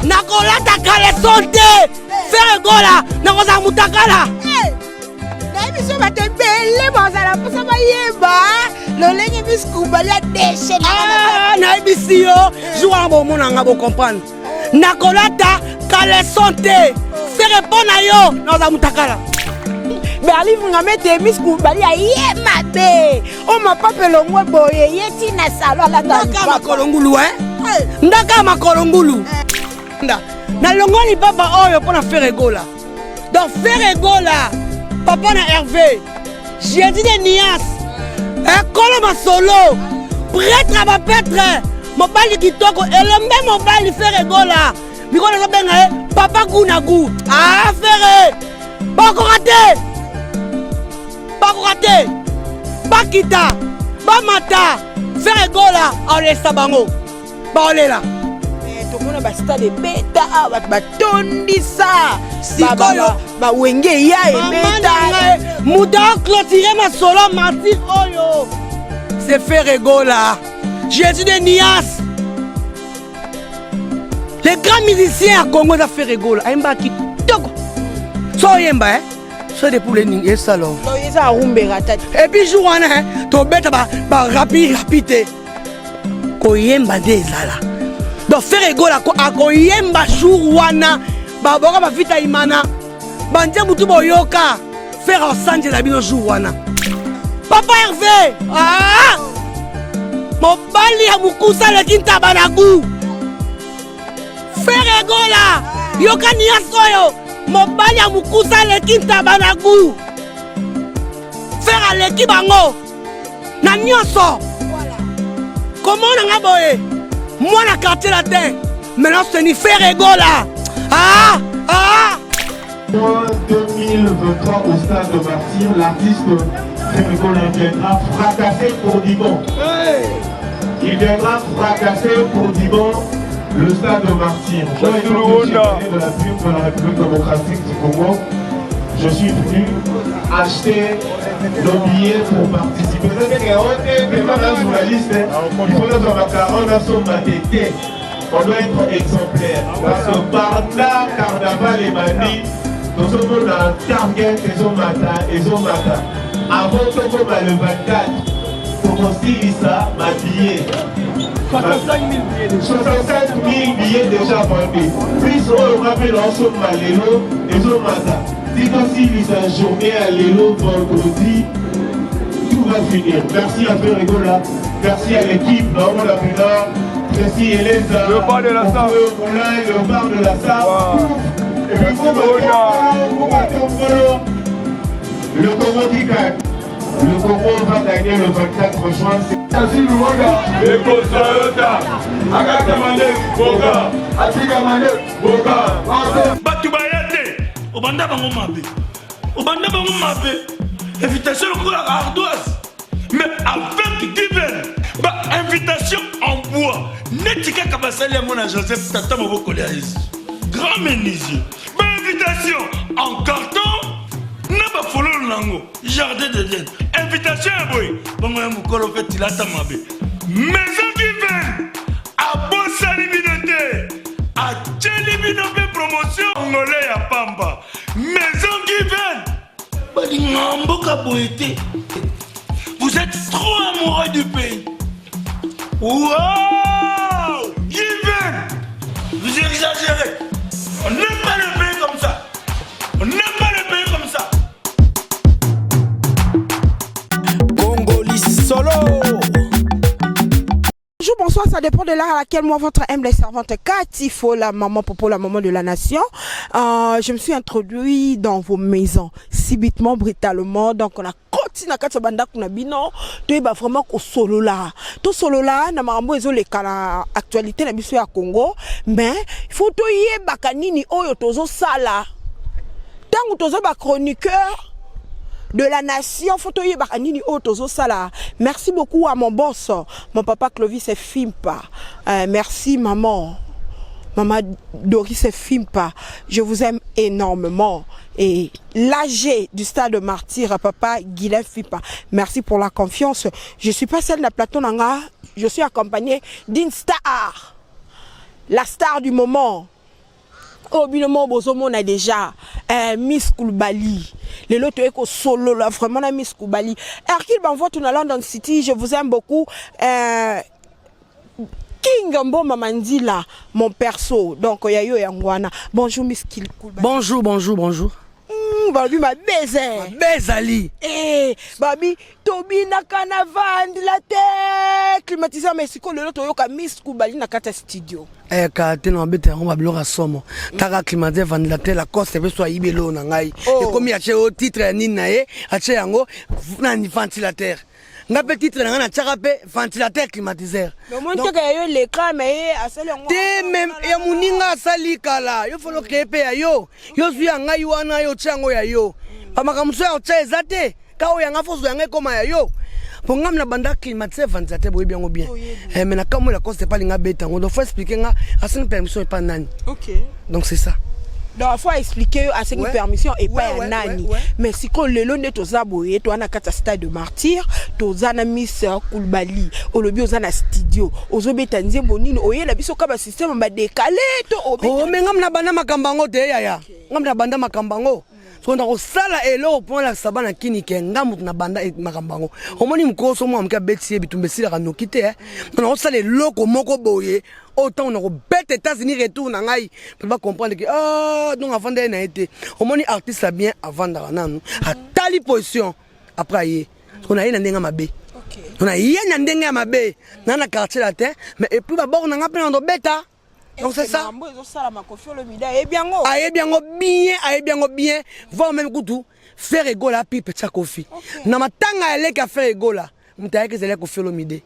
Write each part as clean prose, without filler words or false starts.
nakolata kaleson te feregola nakoza mutakala biso bato ebele bazala mposa bayeba lolenge biskuba lia deshe nayebisi yo jour wana bomonanga bocomprendre nakolata kaleson te fere mpo na yo nakoza mutakala berlivinga mete biskuba lia ye mabe o mapapa elongwe boye ye tina salo ndaka makolongulu ndaka makolongulu nalongoli papa oyo mpo na feregola donc feregola papa na Hervé, j'ai dit des nias, école ma solo, prêtre à ma pêtre, mon bali qui toque, et le même mon bali fait rigola, mais quand on a bien, papa Gounagu, ah ferré, pas raté, pas kita, pas mata, fait rigola, on laisse ça bango, on est là. Tomona ba stade beta batondisa sikoyo ba wenge ya beta muda clôturer ma solo martyr oyo c'est fait rigola Jésus de Nias les grands musiciens à Congo ça fait rigola aimba kitoko so yemba so de pour les ning et salon so yesa rumbera tati et puis jour wana to beta ba rapide ko yemba dezala donc feregola ko akoyemba jour wana baboka bafita imana banje mutu boyoka faire ensemble la bino jour wana papa Hervé mobali ya mukusa leki ntabanagu feregola yoka niasoyo mobali ya mukusa leki ntabanagu faire aleki bango na nyonso comment nanga boye moi la quartier la terre, maintenant c'est ni fait rigola. En 2023 au stade de Martyr, l'artiste Feregola viendra fracasser pour Dibon. Il viendra fracasser pour Dibon le stade de Martyr. Moi, étant de la pub de la République démocratique du Congo, je suis venu acheter nos billets pour participer. On doit être exemplaire. Parce que Barda, Carnaval et Mani, nous sommes dans Target et Zomata. Avant que comme le 24, pour construire ça, ma billet. 65 000 billets déjà vendus. Puis on rappelle en somme Malélo et Zomata. Si aussi les journée à l'élo vendredi, tout va finir. Merci à Feregola, merci à l'équipe, Normand Lapénard, merci Elisa, le bar de la salle, le bar de la salle, et puis le Congo qui gagne. Le Congo va gagner le 24 juin. Merci Luanda, le Kosoyota, Agatamane, Boga, Atigamane, Boga, Batubayate, Obanda Bangomabe, Obanda Bangomabe, invitation à la ardoise, mais avec divers, invitation en bois, Netika Kabasali à mon Joseph Tata Moboko grand menuisier, invitation en carton. Naba follow lango jardin de Dieu invitation à boy bon moi mukolo fait il a tamabe maison qui vient à Bossali Binote à Tcheli Binote promotion ngolé à Pamba maison qui vient bali ngamboka boité vous êtes trop amoureux du pays wow Given vous exagérez on n'aime pas le pays comme ça on n'aime pas le pays comme ça. Solo. Bonjour, bonsoir, ça dépend de l'heure à laquelle moi, votre humble servante Cathy Fo, la maman Popo, la maman de la nation. Je me suis introduit dans vos maisons, subitement, brutalement. Donc, on a continué à faire banda kuna bino. Tu es vraiment au solo là. Tout solo là, na marambo ezo le kala actualité na biso ya Congo. Mais, il faut to yé bakanini oyo tozo sala. Tant que tozo ba chroniqueur de la nation, photo bakanini otozo sala. Merci beaucoup à mon boss, mon papa Clovis et Fimpa. Merci maman. Maman Doris et Fimpa. Je vous aime énormément. Et l'AG du stade de Martyr, papa Guilhem Fimpa. Merci pour la confiance. Je suis pas celle de Plateau Nanga. Je suis accompagnée d'une star. La star du moment. Oh, binomon bozomona déjà Miss Koulibaly. Le lot est solo là, vraiment la Miss Koulibaly. Hercule Banvoit, on a London City, je vous aime beaucoup. King Mboma Mandila, mon perso. Donc, Yayo Yangwana. Bonjour, Miss Koulibaly. Bonjour, bonjour, bonjour. Babi, ma baise. Bezali. Eh, Babi, Tobi Nakana ventilateur. Climatiseur, mais c'est quoi le lot Toyoka Miss Koulibaly na kata studio. Kate na bete on va bloquer somo. Taka climatiseur ventilateur la coste be so yibelo na ngai. E komi ache au titre ni na ye, ache yango na ni ventilateur. Nga pe titre na tchaka pe ventilateur climatiseur. Mais moi tu ka yo l'écran mais asele ngo. Te même ya muninga sali kala. Yo folo kepe ya yo. Yo zwi ngai wana yo tchango ya yo. Pamaka muso ya tcha ezate. Ka o yanga fozo yanga koma ya yo. Pongam na banda climatiseur ventilateur boye bien ou bien. Mais na comme la cause c'est pas linga beta. On doit faut expliquer nga asine permission et pas nani. OK. Donc c'est ça. Donc il faut expliquer à ce permission et pas un nani. Mais si qu'on le long to zaboye to ana kata stade de martyr, to zana Miss Koulibaly, o lobi ozana studio, ozobeta nzembo nini oyela biso ka ba système ba décalé to obeta. Oh mais ngam na banda makambango te yaya. Ngam na banda makambango. So on a sala elo pour la sabana kini ke ngamu na banda makambango. Omoni mkoso mo amka beti bitumbe sila kanokite on a sala loko moko boye. Autant on a bête États-Unis retour na ngai pour pas comprendre que donc avant d'aller na été. Omoni artiste a bien avant d'arana à tali position après y. On a yé na mabe. OK. On a yé na ndenga mabe. Na quartier latin mais et puis d'abord on a appelé en bêta. Donc c'est ça. Aye bien bien. Voir même coutou faire égola pipe tcha kofi. Na matanga ele ka faire égola. Mutaye que zele ko felo mide.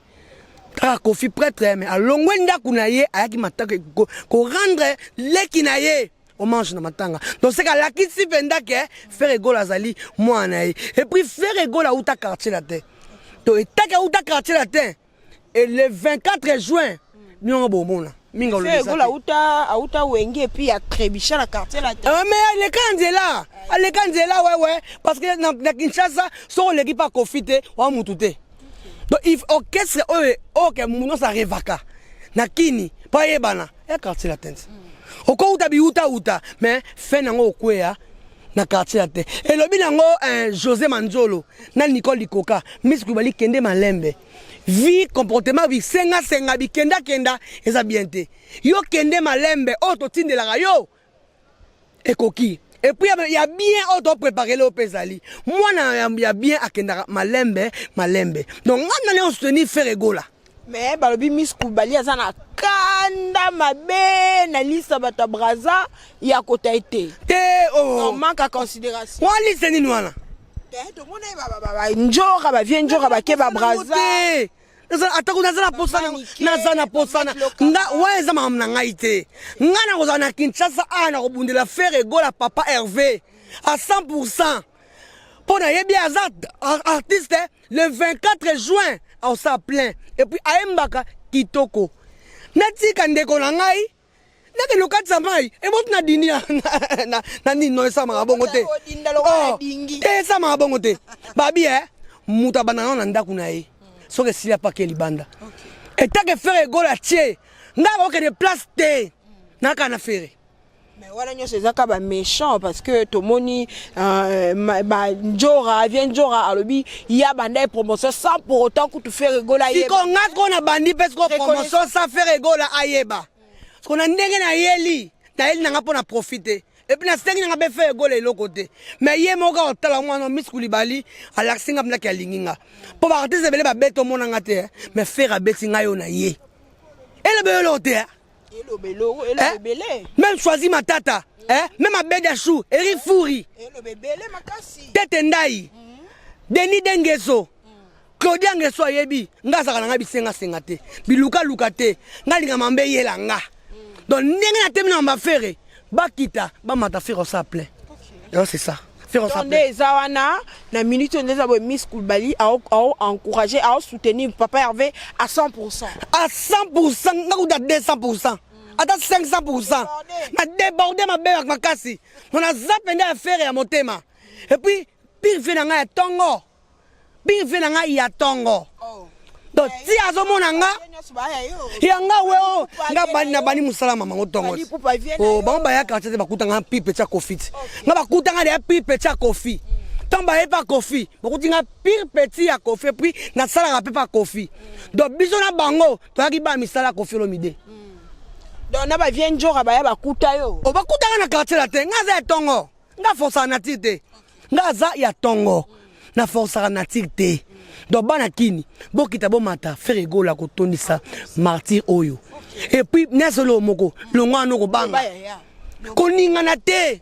Ta kofi prêtre mais a longwenda kunaye ayaki mataka ko rendre le kinaye. On mange na matanga. Donc c'est que la kitsi venda ke faire égola zali moi naye. Et puis faire égola uta quartier latin. Donc etaka uta quartier latin. Et le 24 juin, nous bomona. Minga le gola uta wenge et puis à Trébicha la quartier la tête. Mais les candela ouais parce que na Kinshasa so l'équipe pas confité wa mutute. Donc il orchestre OK muno sa revaka. Na kini pa yebana e quartier la tête. Oko uta bi uta mais fait nango okwea na quartier la tête. Et lobi nango José Manjolo na Nicole Likoka Miss Koulibaly kende malembe. Vie comportement vie senga bi kenda eza bien te yo kende malembe auto tinde la yo et coquille et puis il y a bien auto préparer le pesali moi il y a bien akenda malembe donc on allait soutenir faire égola mais balobi Miss Koulibaly azana kanda mabe na lisa bata braza ya kota été te on manque à considération on liste ni wana njora ba vient njora ba ke ba braza atako nazana posana nga weza mamna ngaite ngana kozana Kinshasa ana kobundela faire égola papa Hervé à 100% pour na yebi azat artiste le 24 juin on s'a plein et puis aembaka kitoko natika ndeko na ngai nake lokatsa mai e bot na dini na nino esa mabongo te esa mabongo te babi muta banana na ndaku na ye soke sila pa ke libanda et tant que faire égola tie ngaba que de place te naka na faire mais voilà nyo sezaka ba méchant parce que tomoni ba njora vient njora alobi ya banda promotion sans pour autant que tu faire égola yeba si ko ngako na bandi parce que promotion sans faire égola ayeba qu'on a ndenge na yeli na yeli nanga pona profiter et puis na stengi nanga be faire égola le côté mais ye moka otala mwana Miss Koulibaly ala singa mna ka linginga po ba artiste bele ba beto mona ngate mais faire abeti ngayo na ye ele belo te ele belé même choisi matata même abeda chou eri fouri ele bebele makasi tete ndai Denis Dengeso Claudia Ngeso yebi ngazaka nanga bisenga sengate biluka lukate ngalinga mambe yelanga donc ndenge na temina mba faire bakita ba mata faire au saple c'est ça faire au saple zawana na minute ndeza bo Miss Koulibaly a encourager a soutenir papa Hervé à 100% à 100% ngakuda 200% ata 500% na déborder ma belle makasi on a zapenda affaire ya motema et puis pire venanga ya tongo pire venanga ya tongo donc ti azomona nga yanga weo nga bani na bani musala mama ngotongo oh bango baya quartier te bakutanga pipe tia kofi nga bakutanga de pipe tia kofi tamba e pa kofi bakutinga pire petit ya kofi puis na sala ka pepa kofi donc biso na bango to yaki ba misala kofi lo mide donc na ba vient njora baya bakuta yo o bakutanga na quartier la te nga za tongo nga força na tite nga za ya tongo na força na tite donc bana kini bokita bomata faire gola ko tonisa martyr oyo et puis nesolo moko longwa ko banga ko ninga na te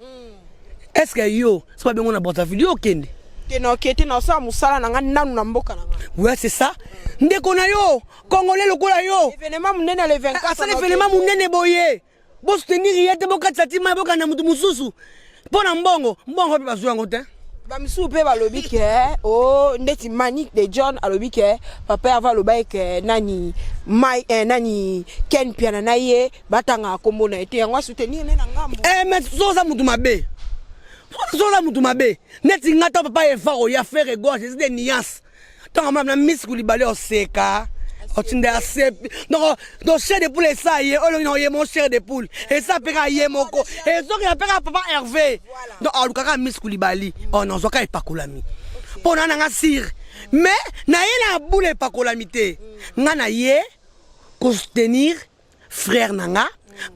est-ce que yo c'est pas bien on a bota vidéo kende teno kete na sa musala na nanu na mboka na ouais c'est ça ndeko na yo congolais lokola yo événement munene le 24 ça événement munene boye bo soutenir yete boka tsatima boka na mutu mususu pona mbongo pe bazu yango te ba misu pe ba lobi ke oh ndeti Manic de John alobi ke papa ava loba ke nani mai nani Ken piana na ye batanga kombo na ete yango soutenir ne na ngambo mais soza mutu mabe neti ngata papa e faro ya faire gauche c'est des nuances tant na Miss Koulibaly oseka otinde assez donc cher de poule ça y est no ye mon cher de poule et ça peka ye moko et so ya peka papa Hervé donc alukaka Miss Koulibaly oh non zoka epakolami pona nga sir mais na ye na boule epakolami te nga na ye ko soutenir frère nanga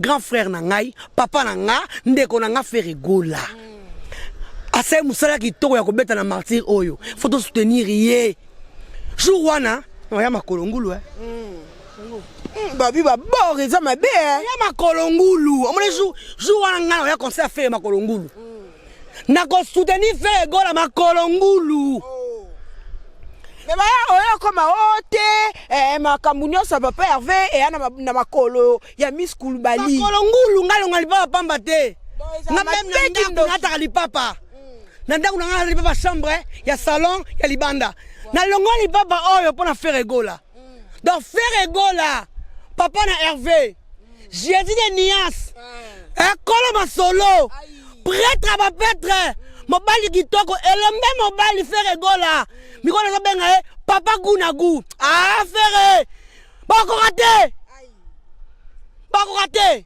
grand frère nangai papa nanga ndeko nanga faire gola asa musala kitoko ya kobeta na martyr oyo faut to soutenir ye jour wana ya makolongulu babi ba boreza mabe ya makolongulu omone jour wana ngana ya conseil faire makolongulu na ko soutenir faire gola makolongulu mais baya oyo koma ote makambu nyonso papa Hervé e na makolo ya Miss Koulibaly makolongulu ngalonga lipa pamba te na même na ndako lipapa na ndako na lipapa chambre ya salon ya libanda na longo lipapa oyo pona faire gola donc faire gola papa na Hervé j'ai dit des nuances ekolo masolo prêtre ba prêtre mobali kitoko elombe mobali faire gola mikolo so benga papa gunagu faire bakokate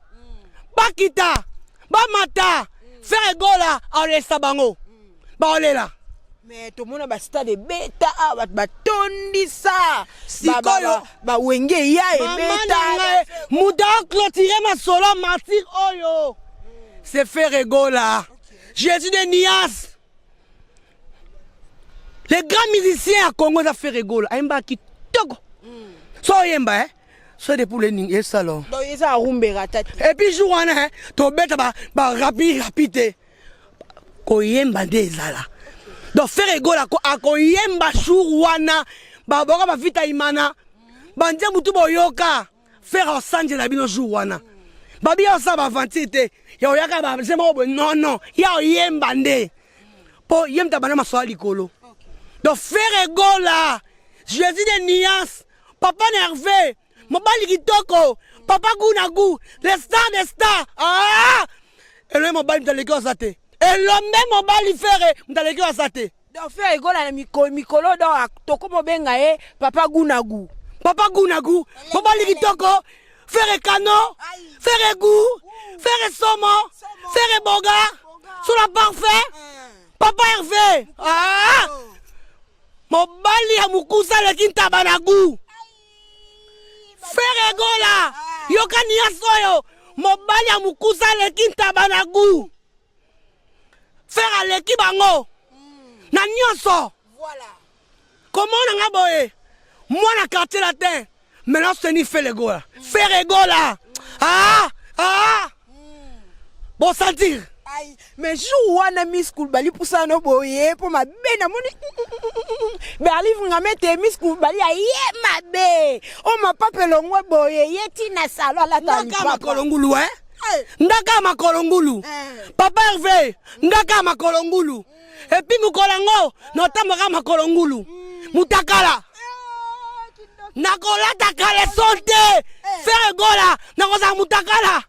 bakita bamata faire gola olesa bango baolela mais tout le monde ba stade beta ba tondisa sikoyo ba wenge ya e beta muda clôturer ma solo martyr oyo c'est faire gola Jésus de Nias les grands musiciens à Congo ça fait gola aimba kitoko so yemba so de pour les salon donc ils a rumbera tati et puis jour wana to beta ba rapide ko yemba ndezala donc faire gola ko akoyemba jour wana ba boka ba vita imana banje mutu boyoka faire osanje la bino jour wana babi ya sa ba vantite ya oyaka ba zema bo non ya oyemba nde po yemta bana maswa likolo donc faire gola Jésus de nuances papa Hervé mobali kitoko papa gunagu les stars des stars ele mobali mtaleki osate elombe mobali faire mtaleki osate donc faire gola na mikolo donc tokomo benga papa gunagu mobali kitoko faire kano faire goût faire somo faire boga sur la parfait papa Hervé mobali ya mukusa leki ntabanagu faire gola yokani ya soyo mobali ya mukusa leki ntabanagu faire leki bango na nyonso voilà comment on a boye moi na quartier latin maintenant c'est ni fait les gola faire gola bon sentir mais jour wana Miss Koulibaly pour ça no boye pour ma bena moni mais alive nga mete Miss Koulibaly ye mabe o ma papa longwe boye yeti na salo la tani papa makolongulu ndaka makolongulu papa Hervé ndaka makolongulu et puis mukolango notamaka makolongulu mutakala nakolata kale sonte faire gola nakoza mutakala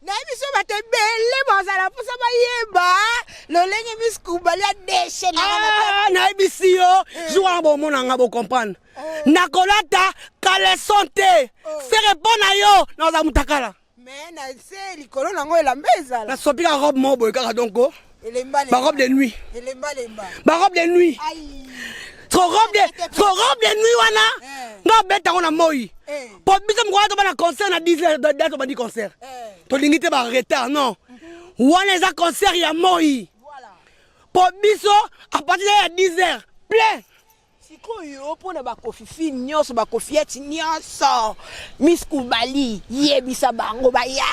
Na biso bato ebele bazala mposa bayeba lolenge Miss Kubali adeshe na ebisi yo jour wana bomonanga bocomprendre nakolata kaleson te fere mpo na yo naoza mutakala mais na se likolo nango elamba ezala nasopi ka robe moko boye kaka donko barobe de nuit barobe de nuit robe de nuit wana nga beta ngo na moi po biso moko wana tobana concert na 10 heures da tobandi concert tolingi te baretard non wana eza concert ya moi po biso à partir ya 10 heures plein sikoyo mpona bakofifi nyonso bakofieti nyonso Miss Kubali yebisa bango baya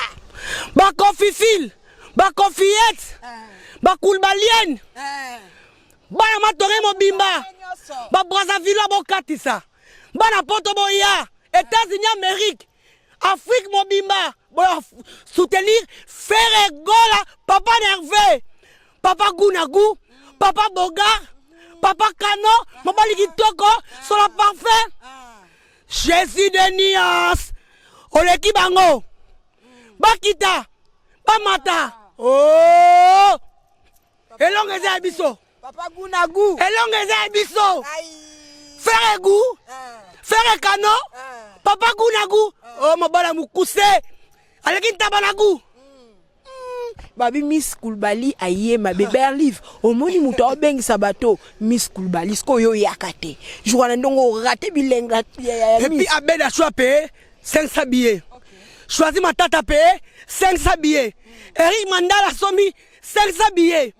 bakofifile bakofiete bakulbalienne bana matore mobimba babrazzaville bokatisa bana poto boya États-Unis Amérique Afrique mobimba boya soutenir Frère Gola papa Nervé papa Gunagu papa Bogar papa Kano mobali kitoko sola parfait Jésus de Nias oleki bango bakita bamata oh elongo eza ya biso papa Gunagu elongo eza ya biso Frère Gu Frère Kano papa Gunagu oh mobala mukuse aleki ntabanagu babi Miss Kubali ayema bebe livre omoni muto obengisa bato Miss Kubali sko yo yakate jour na ndongo raté bilenga et puis abeda choix payer 500 billets choisi ma tata payer 500 billets Eric Mandala somi 500 billets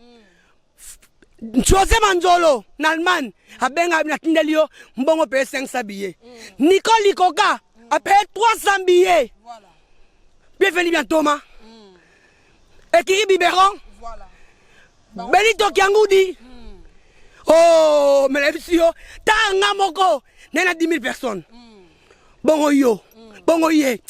José Manjolo en Allemagne abenga na tindelio mbongo payer 500 billets Nicole Likoka a payé 300 billets voilà bienvenue bien Thomas Ekiri Biberon voilà Benito Kiangoudi oh mais la visio tanga moko nena 10 000 personnes bongo yo bongo ye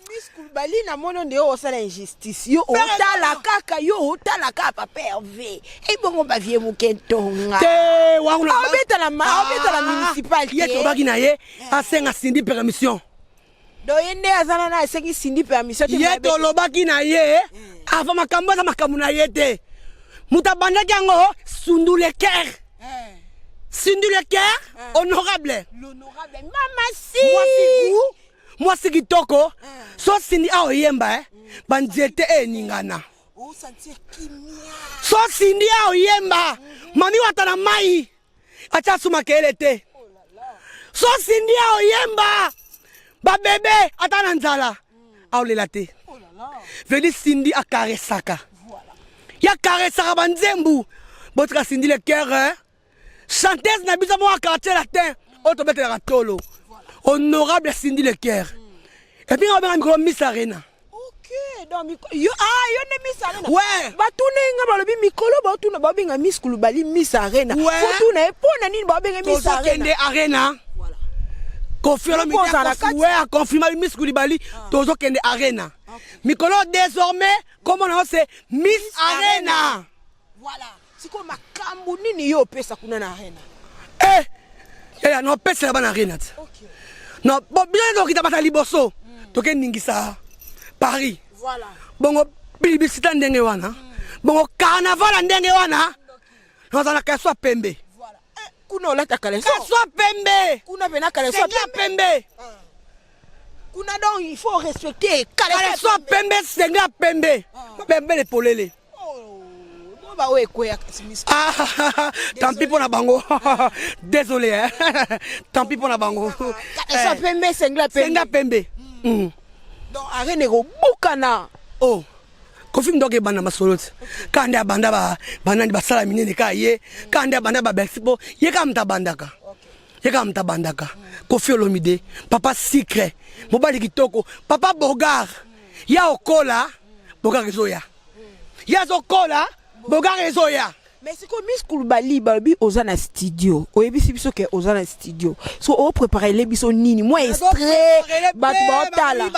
Miss Kubali na mono nde osala injustice yo otala kaka yo otala kaka papa Hervé e bongo ba vie mukentonga te wangula obeta la municipalité yeto baki na ye asenga sindi permission do yende azana na asengi sindi permission te yeto lobaki na ye ava makambo za makambo na ye te mutabanda yango sundu le cœur Cindy le cœur honorable l'honorable mama si moi si kitoko so Cindy a oyemba banjete eningana o sentir kimia so Cindy a oyemba mami watana mai acha suma kelete so Cindy a oyemba ba bébé atana nzala a olela te veli Cindy a karesaka voilà ya karesaka banzembu botra Cindy le cœur chanteuse na biso mo quartier latin autobete la tolo honorable Cindy le cœur et puis on va micro Miss Arena ok donc yo ne Miss Arena ouais batune nga balobi mikolo batuna babinga Miss Kubali Miss Arena batuna epona nini babinga Miss Arena kende arena voilà confirme mi ouais confirme Miss Kubali tozo kende arena mikolo désormais comment on c'est Miss Arena voilà siko makambu nini yo pesa kuna na arena ya no pesa ba na arena okay no bo bien do kita bata liboso to ken ningisa Paris voilà bongo publicité ndenge wana bongo carnaval ndenge wana no za na kaswa pembe voilà kuna olata kaleso kaswa pembe kuna bena kaleso pembe kuna donc il faut respecter kaleso pembe senga pembe pembe le polele tant pis pour la bango. Désolé hein. Tant pis pour la bango. Ça pembe senga pembe. Donc arene go bukana. Oh. Kofi ndoke banda masolot. Kanda banda ba banani basala minene ka ye. Kanda banda ba Bexipo ye ka mtabandaka. Ye ka mtabandaka. Kofi Olomide, papa secret. Mobali kitoko, papa Bogar. Ya okola, Bogar ezoya. Ya zokola Bogar ezoya. Mais c'est comme Miss Kubali babi ozana studio. Oyebi biso ke ozana studio. So o préparer les biso nini moi extrait bat botala.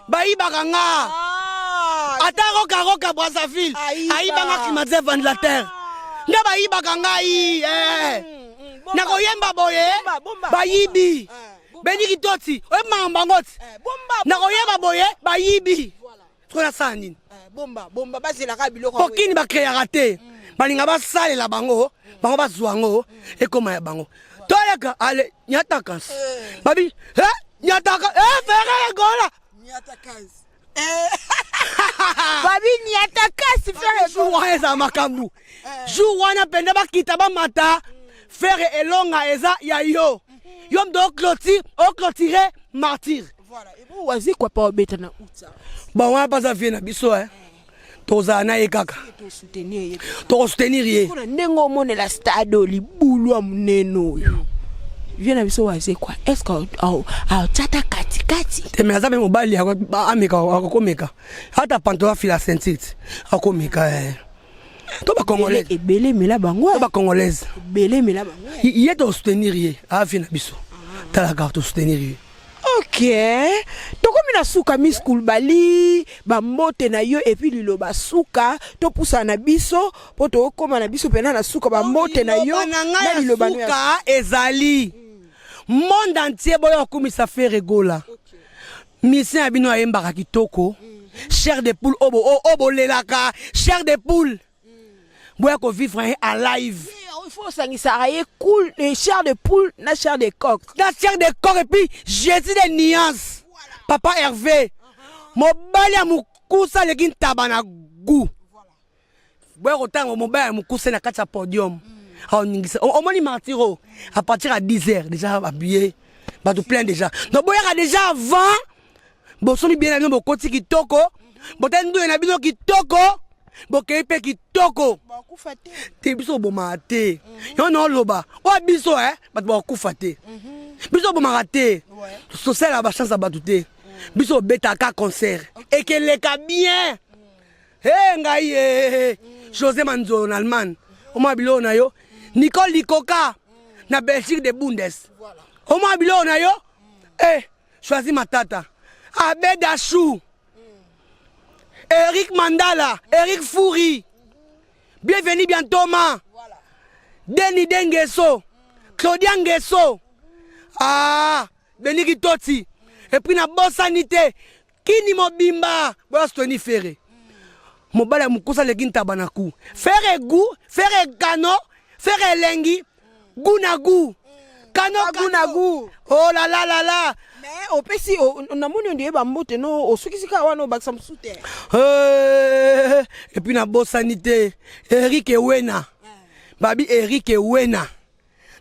Bayi baganga. Ata roka Brazzaville. Ayi banga klimatise ventilateur. Nga bayi baganga yi Na koyemba boye. Bayibi. Beni kitoti. Oye mambangoti. Na koyeba boye ba yibi. Voilà. Ça nini? Bomba basi la kabilo ko. Pokini ba créer raté. Balinga ba sale la bango. Bango ba zwango e koma ya bango. Toleka ale nyatakas. Babi, nyataka fere gola. Nyatakas. Babi nyatakas fere gola eza makambu. Jour wana penda ba kita ba mata. Fere elonga eza ya yo. Yom do clôturer martyr. Voilà. Et vous wazi quoi pas obeta na utsa. Bon on pas ça vient na biso toza na ekaka. To soutenir ye. Kuna nengo mone la stade libulu amuneno yo. Viens biso wazi quoi. Est-ce que tata kati. Te me azabe mobali ameka akomeka. Hata pantoa fila sentite. Akomeka to ba congolais. Et belé mela bango. To ba congolaise. Belé mela bango. Ye to soutenir ye. A vient na biso. Ta la carte soutenir ye. Ok. Toko mina suka Miss Coulibaly ba mbote na yo et puis liloba suka to pousa na biso poto koma na biso pena na suka ba mbote na yo na liloba suka ezali monde entier boyo komisa Fere Gola. Mission abino ayembaka kitoko. Chair de poule obo lelaka chair de poule. Boya ko vivre en live. Il faut sangisa cool les chair de poule na chair de coq. La chair de coq et puis j'ai dit des nuances. Papa Hervé. Mobali ya mukusa lekin tabana gu. Boya ko tango mobali ya mukusa na kati ya podium. Au moins martiro à partir à 10h déjà habillé. Bah tout plein déjà. Donc boya déjà avant. Bon somi bien ami bo koti kitoko. Botendu na bino kitoko. Bokepe kitoko. Te biso boma te. Yo no loba. O biso bat ba kufa te. Biso boma te. So c'est la chance ba tout. Biso beta ka concert et que le ka bien. Ngai José Manzo en Allemagne. O ma bilo na yo. Nicole Likoka na Belgique de Bundes. O ma bilo na yo. Choisis ma tata. Abeda Chou. Eric Mandala, Eric Fouri. Bienvenue bien Thomas. Voilà. Denis Dengeso, Claudia Ngeso. Benigi Toti. Et puis na bonne sanité. Kini mobimba. Voilà ce que Fere. Mobala mukosa legin tabanaku. Fere gu, Fere kano, Fere lengi, gunagu. Kano gunagu. Oh là là là là. Mais au PC on a mon ndiye ba mbote no osukisika wana baksa msute. Et puis na bonne sanité. Eric Ewena. Babi Eric Ewena.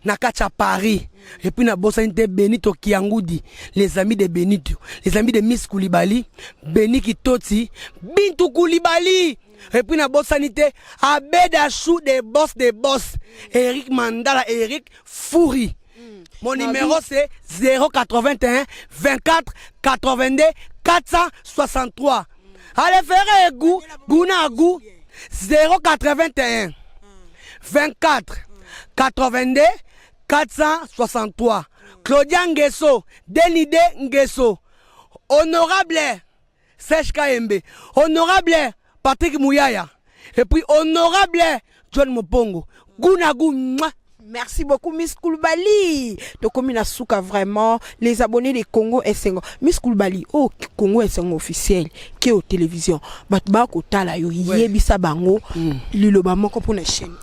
Na kacha Paris. Et puis na bonne sanité Benito Kiangoudi, les amis de Benito, les amis de Miss Coulibaly, Beni Kitoti, Bintou Coulibaly. Et puis na bonne sanité Abeda Chou des boss, Eric Mandala, Eric Fouri. Mon numéro c'est 081 24 82 463. Allez faire goût, goût 081 24 82 463. Claudia Ngeso, Denide Ngeso, honorable Serge Kaembe, honorable Patrick Mouyaya, et puis honorable John Mopongo. Gounagou. Merci beaucoup Miss Coulibaly. Donc comme il souka vraiment les abonnés de Congo Essengo. Miss Coulibaly au Congo Essengo officiel qui est aux télévisions. Batba ko tala yo yebisa bango liloba moko pour na chaîne.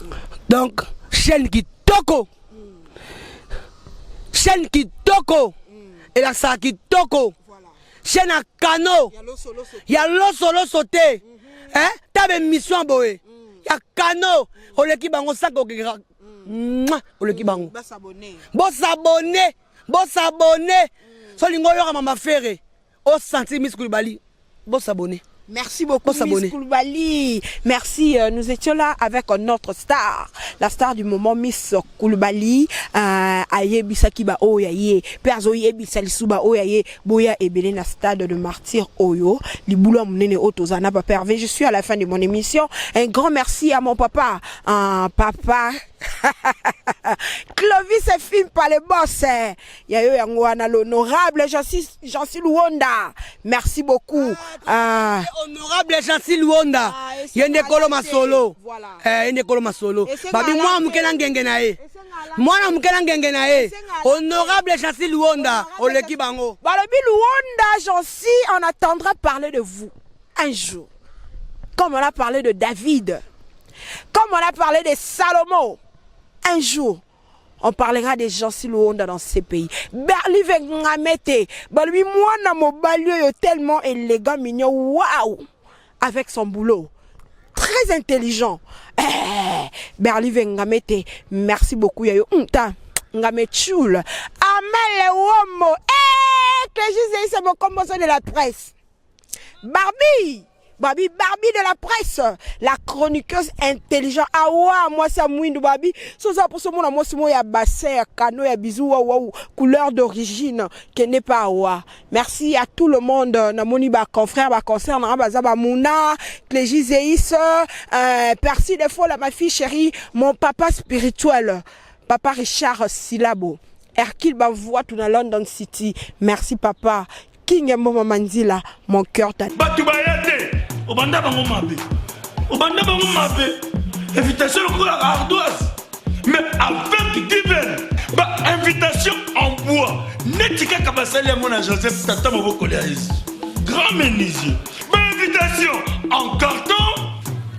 Donc chaîne qui toko. Chaîne qui toko. Et la sa qui toko. Chaîne à Kano. Ya lo solo sauté. Hein? T'as une mission boé. Ya Kano. O l'équipe bango sako Bon s'abonner. So lingo yo mama Fere. O senti Miss Coulibaly. Bon s'abonner. Merci beaucoup Miss Coulibaly. Merci, nous étions là avec notre star, la star du moment Miss Coulibaly. Ayebisa kiba oyaye, perzo yebisa lisuba oyaye, boya ebele na stade de martyr oyo, libula munene otozana papa Hervé. Je suis à la fin de mon émission. Un grand merci à mon papa, papa Clovis et film par les boss. Yayo Yangwana, l'honorable Jancy Luonda. Merci beaucoup. Honorable Jancy Luonda. Yende Kolo Masolo. Yende Kolo Masolo. Babi moi mukela ngenge na ye. Moi mukela ngenge na ye. Honorable Jancy Luonda. Oleki bango. Balobi Luonda Jancy, on attendra parler de vous un jour. Comme on a parlé de David. Comme on a parlé de Salomon. Un jour, on parlera des Jancy Luonda dans ces pays. Berli Vengamete, Balui Mwana Mobalio tellement élégant, mignon, waouh, avec son boulot. Très intelligent. Berli Vengamete, merci beaucoup. Yayo Unta, Ngametchoul. Amel Womo, Clégie, c'est mon composant de la presse. Barbie de la presse, la chroniqueuse intelligente. Awa, moi c'est Mouindou Babi. C'est ça pour ce monde, moi c'est moi ya bassin, ya cano, ya bisou, waouh, couleur d'origine, qui n'est pas Awa. Merci à tout le monde, Namoni ba confrère, ba concert, Narabaza ba Mouna, Clégie Zéis, Percy Defo, ma fille chérie, mon papa spirituel, papa Richard Silabo, Hercule Bavois, tout dans London City. Merci papa. King Moma Manzila, mon cœur t'a. Batubayate, Obanda bango mabe. Obanda bango mabe. Invitation à ardoise. Mais avec divin. Bah, invitation en bois. Netika Kabasali à mon Joseph Tata Moboko Léaïs. Grand menuisier. Bah, invitation en carton.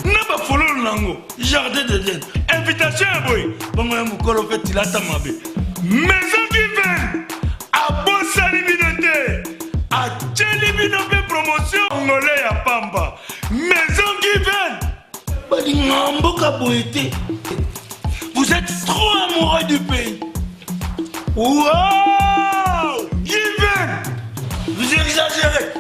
N'a pas follow lango. Jardin de Dieu. Invitation à boy. Bango Mukolo fait Tilata Mabe. Maison divine. À Bossa Liminauté. A Tchelibinope promotion Angolais à Pamba. Maison Given. Vous êtes trop amoureux du pays. Wow, Given. Vous exagérez.